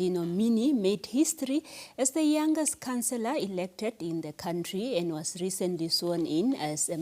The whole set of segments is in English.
Ronaldino Minnie made history as the youngest councillor elected in the country and was recently sworn in as the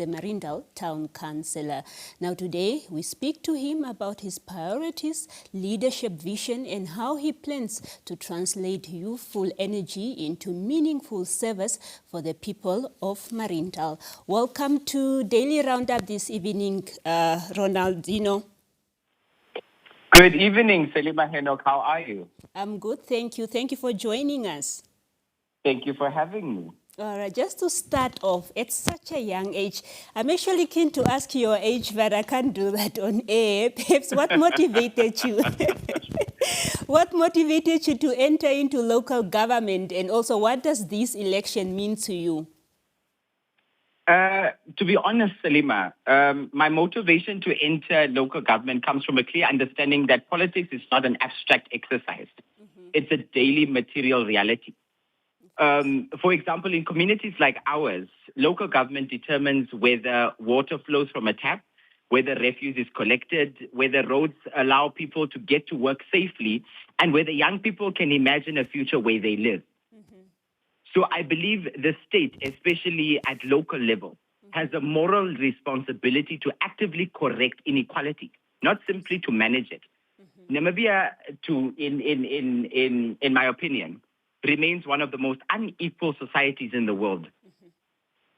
Mariental Town Councillor. Now today, we speak to him about his priorities, leadership vision, and how he plans to translate youthful energy into meaningful service for the people of Mariental. Welcome to Daily Roundup this evening, Ronaldino. Good evening, Selima Henok. How are you? I'm good, thank you. Thank you for joining us. Thank you for having me. All right, just to start off, at such a young age, I'm actually keen to ask your age, but I can't do that on air. Perhaps what motivated you? What motivated you to enter into local government, and also what does this election mean to you? To be honest, Selima, my motivation to enter local government comes from a clear understanding that politics is not an abstract exercise. It's a daily material reality. For example, in communities like ours, local government determines whether water flows from a tap, whether refuse is collected, whether roads allow people to get to work safely, and whether young people can imagine a future where they live. So I believe the state, especially at local level, has a moral responsibility to actively correct inequality, not simply to manage it. Namibia, in my opinion, remains one of the most unequal societies in the world.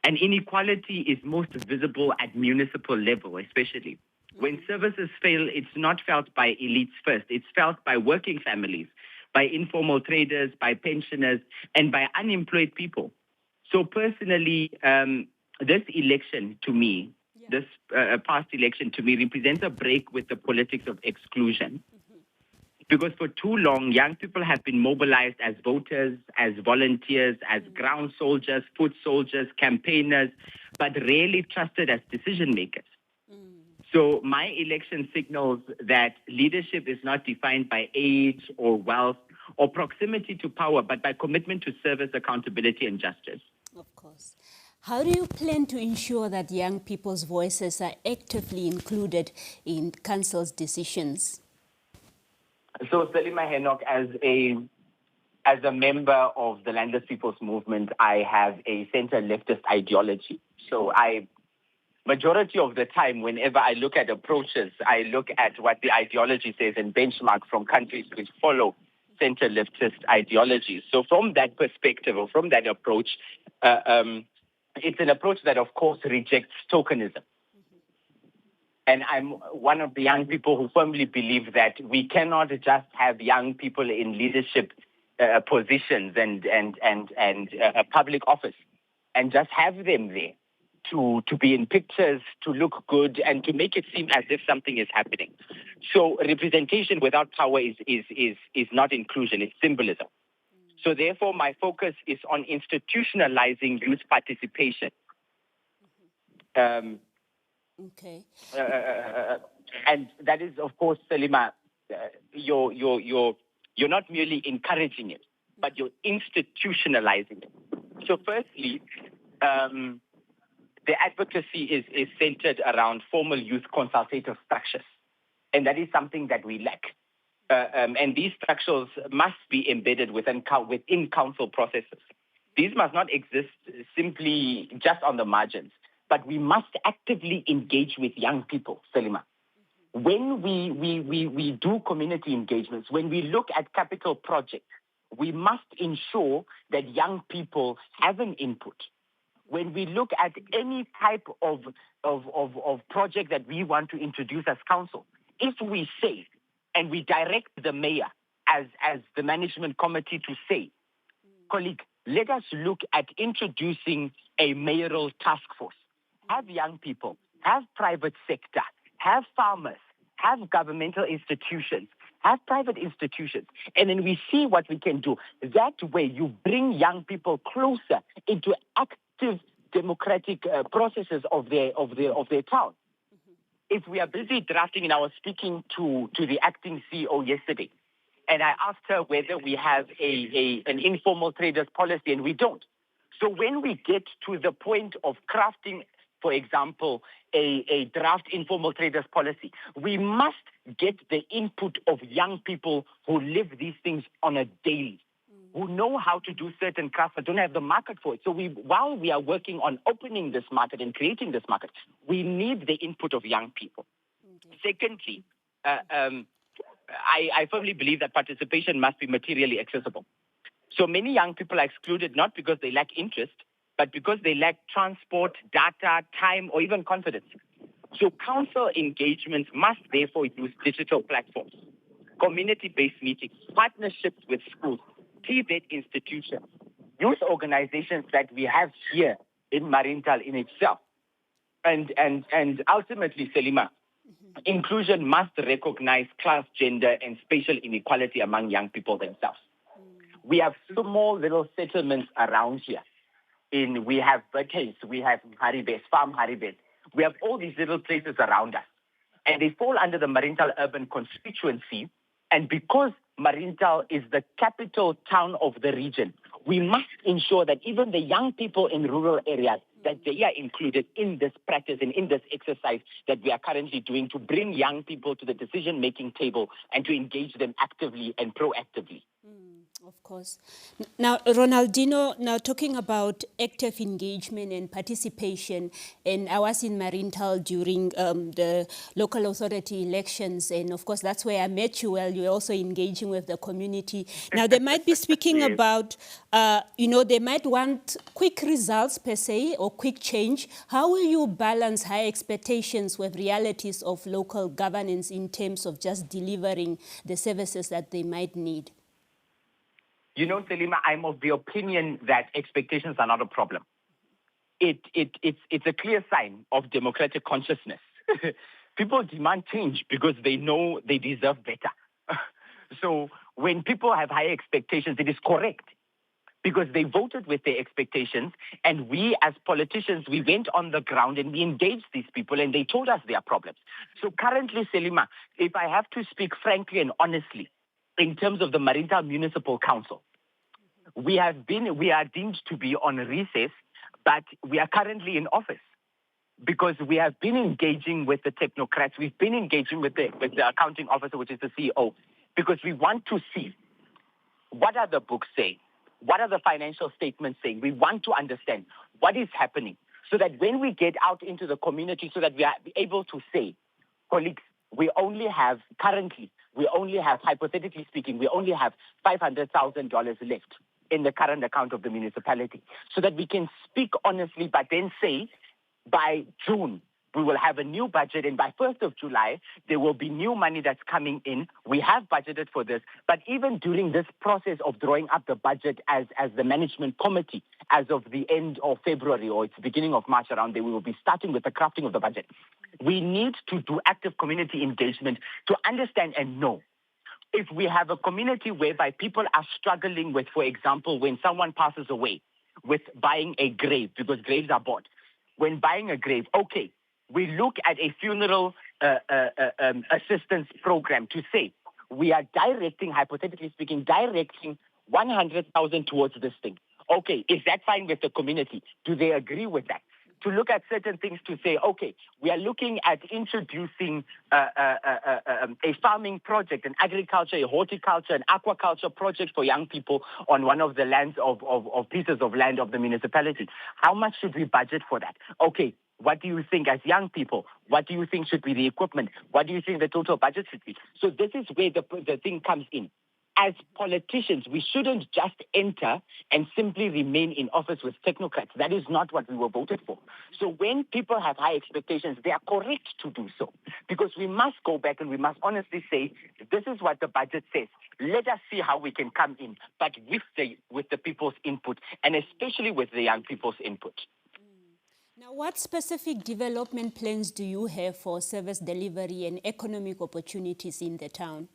And inequality is most visible at municipal level, especially. When services fail, it's not felt by elites first. It's felt by working families, by informal traders, by pensioners, and by unemployed people. So personally, this election to me, this past election to me represents a break with the politics of exclusion. Because for too long, young people have been mobilized as voters, as volunteers, as ground soldiers, foot soldiers, campaigners, but rarely trusted as decision makers. So my election signals that leadership is not defined by age or wealth or proximity to power, but by commitment to service, accountability, and justice. Of course. How do you plan to ensure that young people's voices are actively included in council's decisions? So, Selima Henok, as a member of the Landless People's Movement, I have a center-leftist ideology. So majority of the time, whenever I look at approaches, I look at what the ideology says and benchmark from countries which follow center-leftist ideologies. So from that perspective, or from that approach, it's an approach that, of course, rejects tokenism. And I'm one of the young people who firmly believe that we cannot just have young people in leadership positions and public office and just have them there to be in pictures, to look good, and to make it seem as if something is happening. So representation without power is not inclusion, it's symbolism. So therefore, my focus is on institutionalizing youth participation. Okay. And that is, of course, Selima, you're not merely encouraging it, but you're institutionalizing it. So firstly, the advocacy is centered around formal youth consultative structures. And that is something that we lack. And these structures must be embedded within council processes. These must not exist simply just on the margins, but we must actively engage with young people, Selima. When we do community engagements, when we look at capital projects, we must ensure that young people have an input. When we look at any type of project that we want to introduce as council, if we say, and we direct the mayor as the management committee to say, colleague, let us look at introducing a mayoral task force. Have young people, have private sector, have farmers, have governmental institutions, have private institutions, and then we see what we can do. That way you bring young people closer into active democratic processes of their town. If we are busy drafting, and I was speaking to the acting CEO yesterday, and I asked her whether we have an informal traders policy, and we don't. So when we get to the point of crafting, for example, a draft informal traders policy. We must get the input of young people who live these things on a daily, who know how to do certain crafts but don't have the market for it. So while we are working on opening this market and creating this market, we need the input of young people. Secondly, I firmly believe that participation must be materially accessible. So many young people are excluded not because they lack interest, but because they lack transport, data, time, or even confidence. So council engagements must therefore use digital platforms, community-based meetings, partnerships with schools, TVET institutions, youth organizations that we have here in Mariental in itself. And ultimately, Selima, inclusion must recognize class, gender, and spatial inequality among young people themselves. We have small little settlements around here. We have Berkes, we have Haribes, Farm Haribes. We have all these little places around us. And they fall under the Mariental urban constituency. And because Mariental is the capital town of the region, we must ensure that even the young people in rural areas, that they are included in this practice and in this exercise that we are currently doing to bring young people to the decision-making table and to engage them actively and proactively. Of course. Now, Ronaldino, now talking about active engagement and participation, and I was in Mariental during the local authority elections, and of course that's where I met you while you were also engaging with the community. Now, they might be speaking Yes. about, they might want quick results per se, or quick change. How will you balance high expectations with realities of local governance in terms of just delivering the services that they might need? You know, Selima, I'm of the opinion that expectations are not a problem. It's a clear sign of democratic consciousness. People demand change because they know they deserve better. So when people have high expectations, it is correct because they voted with their expectations. And we as politicians, we went on the ground and we engaged these people and they told us their problems. So currently, Selima, if I have to speak frankly and honestly, in terms of the Mariental Municipal Council, we are deemed to be on recess, but we are currently in office because we have been engaging with the technocrats. We've been engaging with the accounting officer, which is the CEO, because we want to see what are the books saying, what are the financial statements saying. We want to understand what is happening so that when we get out into the community, so that we are able to say, colleagues, hypothetically speaking, we only have $500,000 left in the current account of the municipality, so that we can speak honestly, but then say, by June, we will have a new budget, and by 1st of July, there will be new money that's coming in. We have budgeted for this, but even during this process of drawing up the budget as the management committee, as of the end of February or it's beginning of March around there, we will be starting with the crafting of the budget. We need to do active community engagement to understand and know if we have a community whereby people are struggling with, for example, when someone passes away, with buying a grave, because graves are bought. When buying a grave, okay, we look at a funeral assistance program to say we are hypothetically speaking, directing 100,000 towards this thing. Okay, is that fine with the community? Do they agree with that? To look at certain things to say, okay, we are looking at introducing a farming project, an agriculture, a horticulture, an aquaculture project for young people on one of the lands of pieces of land of the municipality. How much should we budget for that? Okay, what do you think as young people? What do you think should be the equipment? What do you think the total budget should be? So this is where the thing comes in. As politicians, we shouldn't just enter and simply remain in office with technocrats. That is not what we were voted for. So when people have high expectations, they are correct to do so, because we must go back and we must honestly say, this is what the budget says. Let us see how we can come in, but with the people's input, and especially with the young people's input. Now, what specific development plans do you have for service delivery and economic opportunities in the town?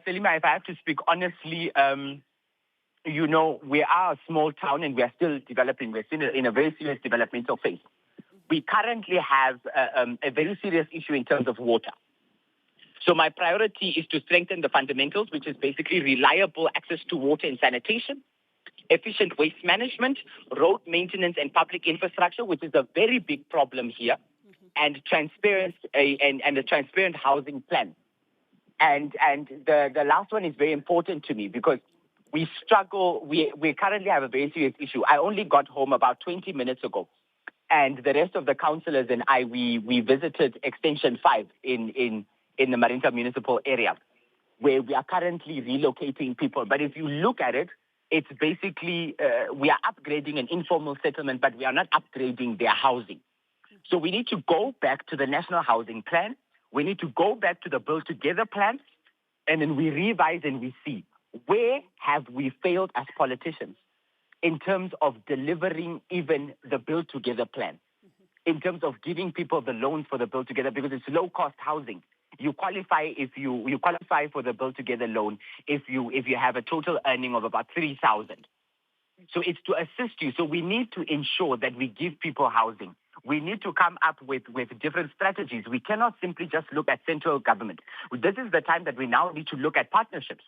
Selima, if I have to speak honestly, we are a small town and we are still developing. We're still in a very serious developmental phase. We currently have a very serious issue in terms of water. So my priority is to strengthen the fundamentals, which is basically reliable access to water and sanitation. efficient waste management, road maintenance and public infrastructure, which is a very big problem here, and transparent and a transparent housing plan. And the last one is very important to me because we struggle. We currently have a very serious issue. I only got home about 20 minutes ago, and the rest of the councillors and I we visited Extension 5 in the Mariental municipal area, where we are currently relocating people. But if you look at it, it's basically we are upgrading an informal settlement, but we are not upgrading their housing. So we need to go back to the National Housing Plan. We need to go back to the Build Together plan, and then we revise and we see where have we failed as politicians in terms of delivering even the Build Together plan, in terms of giving people the loans for the Build Together, because it's low-cost housing. You qualify if you qualify for the Build Together loan if you have a total earning of about 3,000. So it's to assist you. So we need to ensure that we give people housing. We need to come up with different strategies. We cannot simply just look at central government. This is the time that we now need to look at partnerships.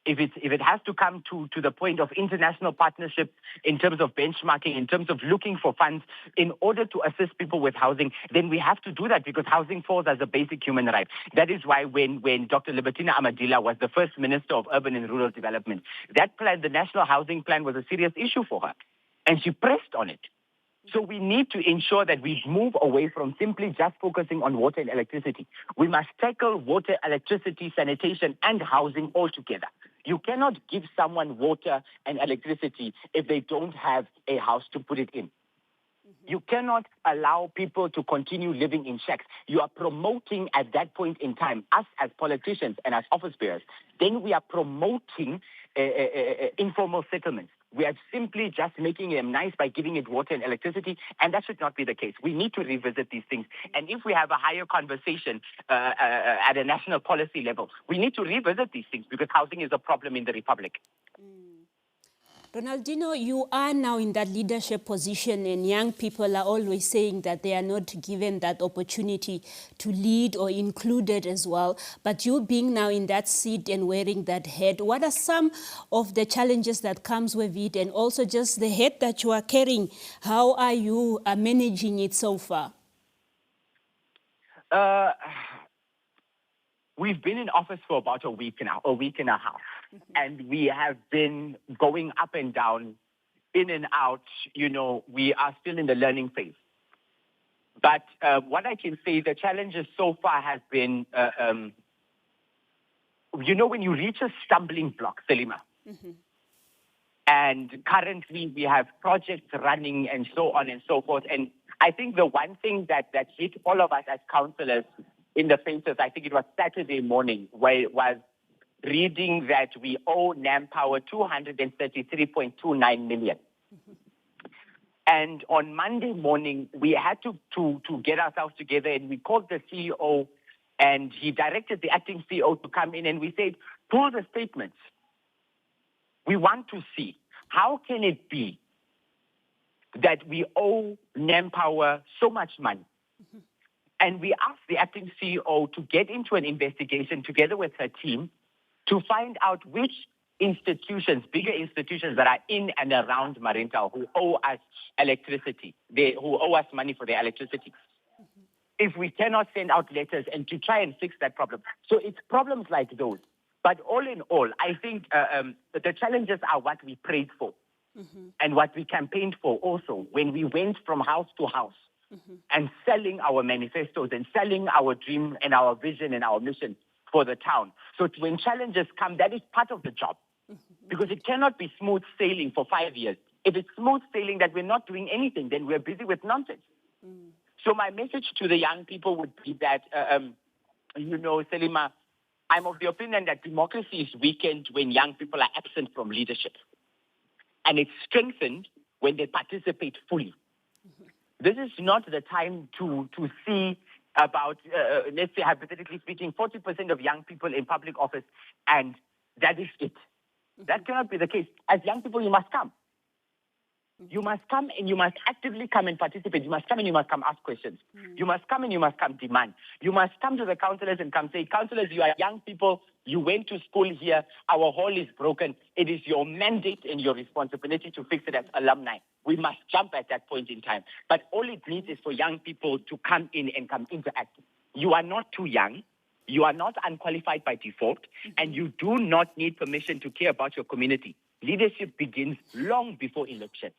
If it has to come to the point of international partnerships in terms of benchmarking, in terms of looking for funds in order to assist people with housing, then we have to do that because housing falls as a basic human right. That is why when Dr. Libertina Amadila was the first Minister of Urban and Rural Development, that plan, the National Housing Plan, was a serious issue for her, and she pressed on it. So we need to ensure that we move away from simply just focusing on water and electricity. We must tackle water, electricity, sanitation, and housing all together. You cannot give someone water and electricity if they don't have a house to put it in. You cannot allow people to continue living in shacks. You are promoting at that point in time, us as politicians and as office bearers, then we are promoting informal settlements. We are simply just making them nice by giving it water and electricity, and that should not be the case. We need to revisit these things. And if we have a higher conversation at a national policy level, we need to revisit these things because housing is a problem in the Republic. Ronaldino, you are now in that leadership position, and young people are always saying that they are not given that opportunity to lead or included as well. But you being now in that seat and wearing that hat, what are some of the challenges that comes with it, and also just the hat that you are carrying? How are you managing it so far? We've been in office for about a week and a half. And we have been going up and down, in and out. You know, we are still in the learning phase. But what I can say, the challenges so far has been, you know, when you reach a stumbling block, Selima, and currently we have projects running and so on and so forth. And I think the one thing that hit all of us as councillors in the faces, I think it was Saturday morning, where it was reading that we owe NamPower 233.29 million. And on Monday morning, we had to get ourselves together, and we called the CEO, and he directed the acting CEO to come in, and we said, pull the statements. We want to see, how can it be that we owe NamPower so much money? And we asked the acting CEO to get into an investigation together with her team to find out which institutions, bigger institutions that are in and around Mariental who owe us electricity, who owe us money for their electricity. If we cannot send out letters and to try and fix that problem. So it's problems like those. But all in all, I think the challenges are what we prayed for and what we campaigned for also when we went from house to house and selling our manifestos and selling our dream and our vision and our mission for the town. So when challenges come, that is part of the job. Because it cannot be smooth sailing for 5 years. If it's smooth sailing that we're not doing anything, then we're busy with nonsense. So my message to the young people would be that, you know, Selima, I'm of the opinion that democracy is weakened when young people are absent from leadership. And it's strengthened when they participate fully. This is not the time to see about, let's say, hypothetically speaking, 40% of young people in public office, and that is it. That cannot be the case. As young people, you must come. You must come, and you must actively come and participate. You must come and you must come ask questions. You must come and you must come demand. You must come to the councillors and come say, councillors, you are young people. You went to school here. Our hall is broken. It is your mandate and your responsibility to fix it as alumni. We must jump at that point in time. But all it needs is for young people to come in and come interact. You are not too young. You are not unqualified by default, and you do not need permission to care about your community. Leadership begins long before elections.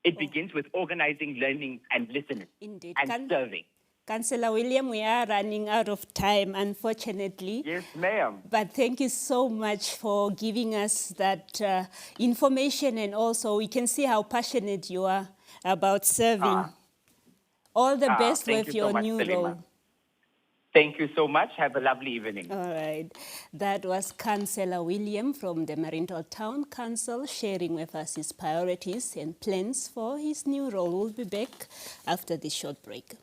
It begins with organizing, learning, and listening. Indeed. And serving. Councillor William, we are running out of time, unfortunately. Yes, ma'am. But thank you so much for giving us that information, and also we can see how passionate you are about serving. All the best with your new role. Thank you so much. Have a lovely evening. All right. That was Councillor William from the Mariental Town Council sharing with us his priorities and plans for his new role. We'll be back after this short break.